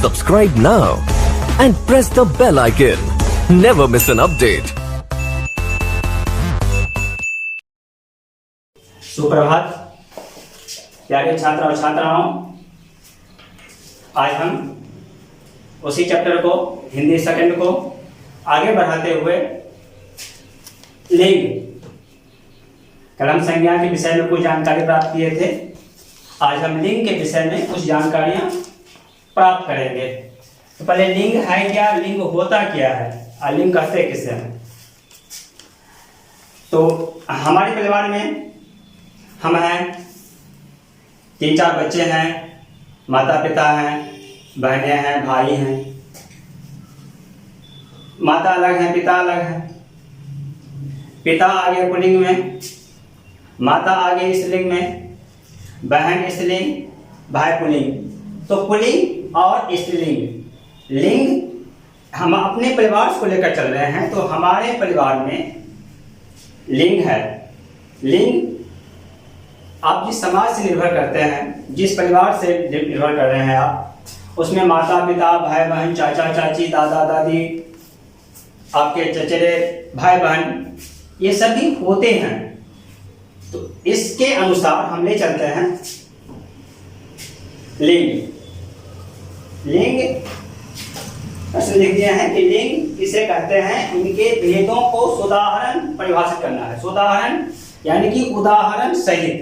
Subscribe now and press the bell icon. Never miss an update. सुप्रभात प्यारे छात्र और छात्राओं, आज हम उसी चैप्टर को हिंदी सेकंड को आगे बढ़ाते हुए लिंग कलम संज्ञा के विषय में कुछ जानकारी प्राप्त किए थे। आज हम लिंग के विषय में कुछ जानकारियां प्राप्त करेंगे। तो पहले लिंग है क्या, लिंग होता क्या है और लिंग कहते किसे हैं। तो हमारे परिवार में हम हैं, 3-4 बच्चे हैं, माता पिता हैं, बहनें हैं, भाई हैं। माता अलग है, पिता अलग है। पिता आगे पुल्लिंग में, माता आगे स्त्रीलिंग में, बहन स्त्रीलिंग, भाई पुल्लिंग। तो पुल्लिंग और स्त्रीलिंग लिंग हम अपने परिवार को लेकर चल रहे हैं। तो हमारे परिवार में लिंग है। लिंग आप जिस समाज से निर्भर करते हैं, जिस परिवार से निर्भर कर रहे हैं आप, उसमें माता पिता, भाई बहन, चाचा चाची, दादा दादी, आपके चचेरे भाई बहन, ये सभी होते हैं। तो इसके अनुसार हम ले चलते हैं लिंग। लिंग ऐसे लिख दिया है कि लिंग किसे कहते हैं, इनके भेदों को सोदाहरण परिभाषित करना है। सोदाहरण यानी कि उदाहरण सहित,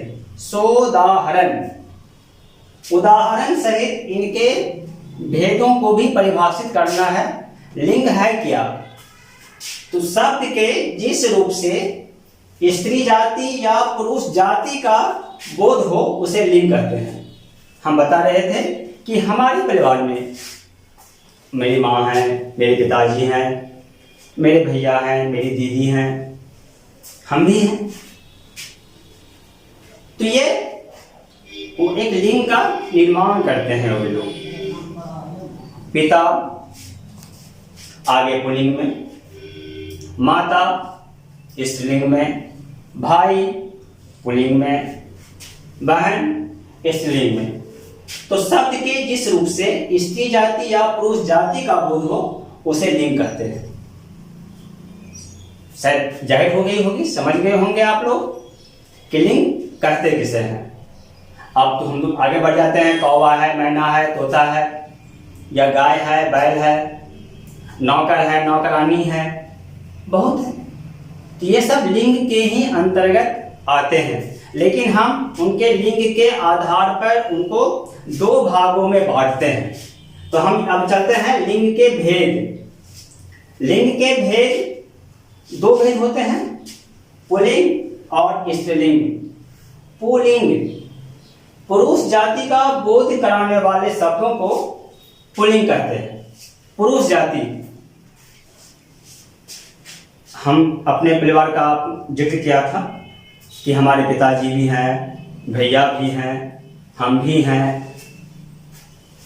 उदाहरण सहित इनके भेदों को भी परिभाषित करना है। लिंग है क्या, तो शब्द के जिस रूप से स्त्री जाति या पुरुष जाति का बोध हो उसे लिंग कहते हैं। हम बता रहे थे कि हमारे परिवार में मेरी माँ है, मेरे पिताजी हैं, मेरे भैया हैं, मेरी दीदी हैं, हम भी हैं। तो ये वो एक लिंग का निर्माण करते हैं वो लोग। पिता आगे पुल्लिंग में, माता स्त्रीलिंग में, भाई पुल्लिंग में, बहन स्त्रीलिंग में। तो शब्द के जिस रूप से स्त्री जाति या पुरुष जाति का बोध हो उसे लिंग कहते हैं। शायद जाहिर हो गई होगी, समझ गए होंगे आप लोग कि लिंग कहते किसे हैं। अब तो हम लोग आगे बढ़ जाते हैं। कौवा है, मैना है, तोता है, या गाय है, बैल है, नौकर है, नौकरानी है, बहुत है। तो ये सब लिंग के ही अंतर्गत आते हैं, लेकिन हम उनके लिंग के आधार पर उनको 2 भागों में बांटते हैं। तो हम अब चलते हैं लिंग के भेद। लिंग के भेद 2 भेद होते हैं, पुल्लिंग और स्त्रीलिंग। पुल्लिंग पुरुष जाति का बोध कराने वाले शब्दों को पुल्लिंग कहते हैं। पुरुष जाति, हम अपने परिवार का जिक्र किया था कि हमारे पिताजी भी हैं, भैया भी हैं, हम भी हैं।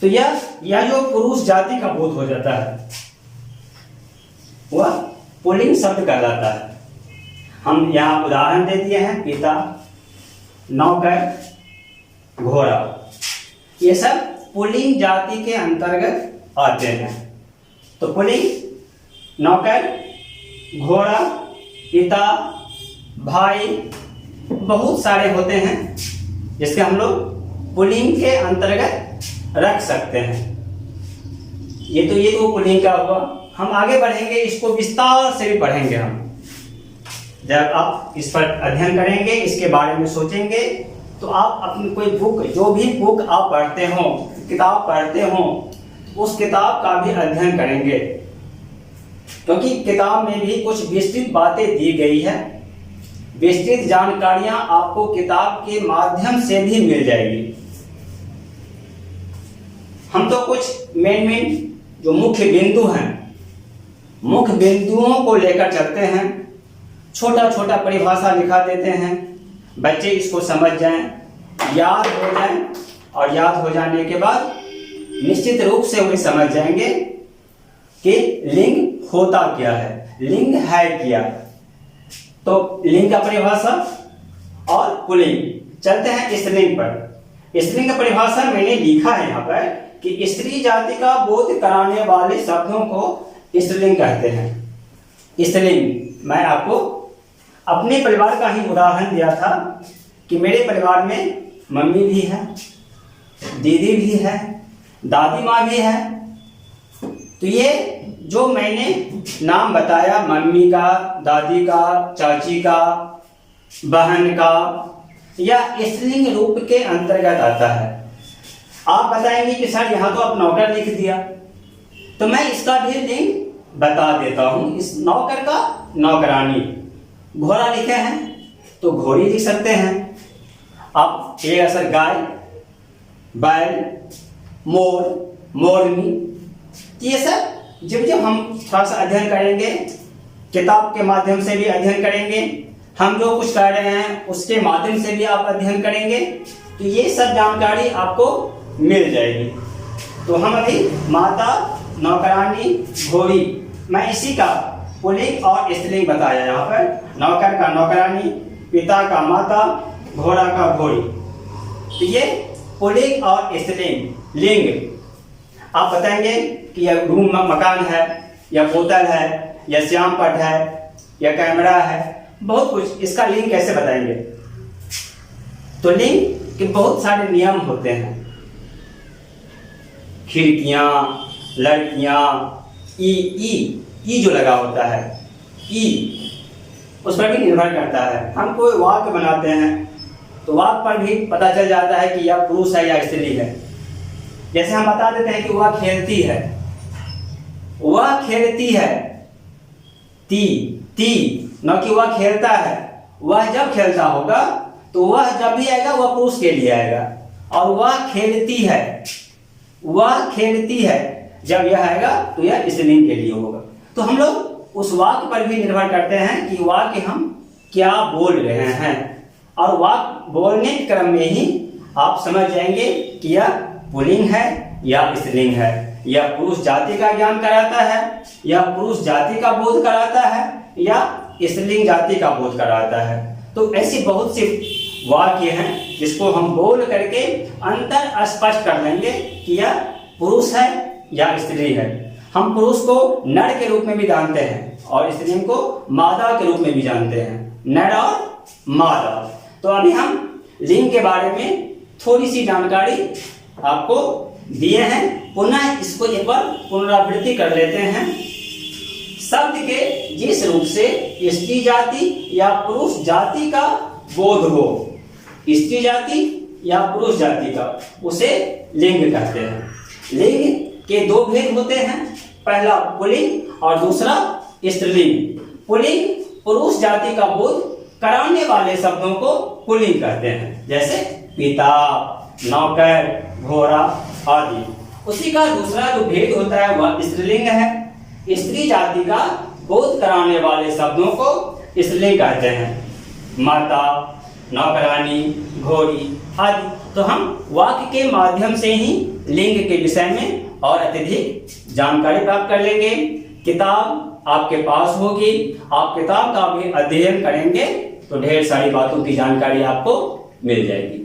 तो यह जो पुरुष जाति का बोध हो जाता है वह पुल्लिंग शब्द कहलाता है। हम यहाँ उदाहरण दे दिए हैं, पिता, नौकर, घोड़ा, ये सब पुल्लिंग जाति के अंतर्गत आते हैं। तो पुल्लिंग नौकर, घोड़ा, पिता, भाई, बहुत सारे होते हैं जिसके हम लोग पुल्लिंग के अंतर्गत रख सकते हैं। ये तो पुल्लिंग का हुआ। हम आगे बढ़ेंगे, इसको विस्तार से भी पढ़ेंगे हम। जब आप इस पर अध्ययन करेंगे, इसके बारे में सोचेंगे, तो आप अपनी कोई बुक, जो भी बुक आप पढ़ते हो, किताब पढ़ते हो, उस किताब का भी अध्ययन करेंगे, क्योंकि किताब में भी कुछ विस्तृत बातें दी गई है। विस्तृत जानकारियां आपको किताब के माध्यम से भी मिल जाएगी। हम तो कुछ मेन जो मुख्य बिंदु हैं, मुख्य बिंदुओं को लेकर चलते हैं। छोटा छोटा परिभाषा लिखा देते हैं, बच्चे इसको समझ जाएं, याद हो जाएं, और याद हो जाने के बाद निश्चित रूप से वे समझ जाएंगे कि लिंग होता क्या है, लिंग है क्या। तो लिंग का परिभाषा और पुल्लिंग। चलते हैं स्त्रीलिंग पर। स्त्रीलिंग का परिभाषा मैंने लिखा है यहाँ पर कि स्त्री जाति का बोध कराने वाले शब्दों को स्त्रीलिंग कहते हैं। स्त्रीलिंग मैं आपको अपने परिवार का ही उदाहरण दिया था कि मेरे परिवार में मम्मी भी है, दीदी भी है, दादी माँ भी है। तो ये जो मैंने नाम बताया मम्मी का, दादी का, चाची का, बहन का, या स्त्रीलिंग रूप के अंतर्गत आता है। आप बताएंगे कि सर यहाँ तो आप नौकर लिख दिया, तो मैं इसका भी लिंग बता देता हूँ। इस नौकर का नौकरानी, घोड़ा लिखे हैं तो घोड़ी लिख सकते हैं आप। एक असर गाय, बैल, मोर, मोरनी, ये सब जब जब हम थोड़ा सा अध्ययन करेंगे, किताब के माध्यम से भी अध्ययन करेंगे, हम जो कुछ कर रहे हैं उसके माध्यम से भी आप अध्ययन करेंगे, तो ये सब जानकारी आपको मिल जाएगी। तो हम अभी माता, नौकरानी, घोड़ी, मैं इसी का पुल्लिंग और स्त्रीलिंग बताया यहाँ पर। नौकर का नौकरानी, पिता का माता, घोड़ा का घोड़ी। तो ये पुल्लिंग और स्त्रीलिंग लिंग। आप बताएंगे कि यह रूम मकान है, या बोतल है, या श्याम पट है, या कैमरा है, बहुत कुछ। इसका लिंग कैसे बताएंगे? तो लिंग के बहुत सारे नियम होते हैं। खिड़कियां, लड़कियां, ई जो लगा होता है, ई उस पर भी निर्भर करता है। हम कोई वाक्य बनाते हैं तो वाक्य पर भी पता चल जाता है कि यह पुरुष है या स्त्री है। जैसे हम बता देते हैं कि वह खेलती है, वह खेलती है, ती न कि वह खेलता है। वह जब खेलता होगा तो वह जब भी आएगा वह पुरुष के लिए आएगा, और वह खेलती है, वह खेलती है जब यह आएगा तो यह स्त्रीलिंग के लिए होगा। तो हम लोग उस वाक्य पर भी निर्भर करते हैं कि वाक्य हम क्या बोल रहे हैं, और वाक्य बोलने के क्रम में ही आप समझ जाएंगे कि यह पुल्लिंग है या स्त्रीलिंग है, या पुरुष जाति का ज्ञान कराता है, या पुरुष जाति का बोध कराता है, या स्त्रीलिंग जाति का बोध कराता है। तो ऐसी बहुत सी वाक्य हैं जिसको हम बोल करके अंतर स्पष्ट कर लेंगे कि यह पुरुष है या स्त्री है। हम पुरुष को नर के रूप में भी जानते हैं और स्त्री को मादा के रूप में भी जानते हैं, नर और मादा। तो अभी हम लिंग के बारे में थोड़ी सी जानकारी आपको दिए हैं। पुनः इसको एक बार पुनरावृत्ति कर लेते हैं। शब्द के जिस रूप से स्त्री जाति या पुरुष जाति का बोध हो, स्त्री जाति या पुरुष जाति का, उसे लिंग कहते हैं। लिंग के दो भेद होते हैं, पहला पुल्लिंग और दूसरा स्त्रीलिंग। पुल्लिंग पुरुष जाति का बोध कराने वाले शब्दों को पुल्लिंग कहते हैं, जैसे पिता, नौकर, घोड़ा आदि। उसी का दूसरा जो भेद होता है वह स्त्रीलिंग है। स्त्री जाति का बोध कराने वाले शब्दों को स्त्रीलिंग कहते हैं, माता, नौकरानी, घोड़ी आदि। तो हम वाक्य के माध्यम से ही लिंग के विषय में और अत्यधिक जानकारी प्राप्त कर लेंगे। किताब आपके पास होगी, आप किताब का भी अध्ययन करेंगे तो ढेर सारी बातों की जानकारी आपको मिल जाएगी।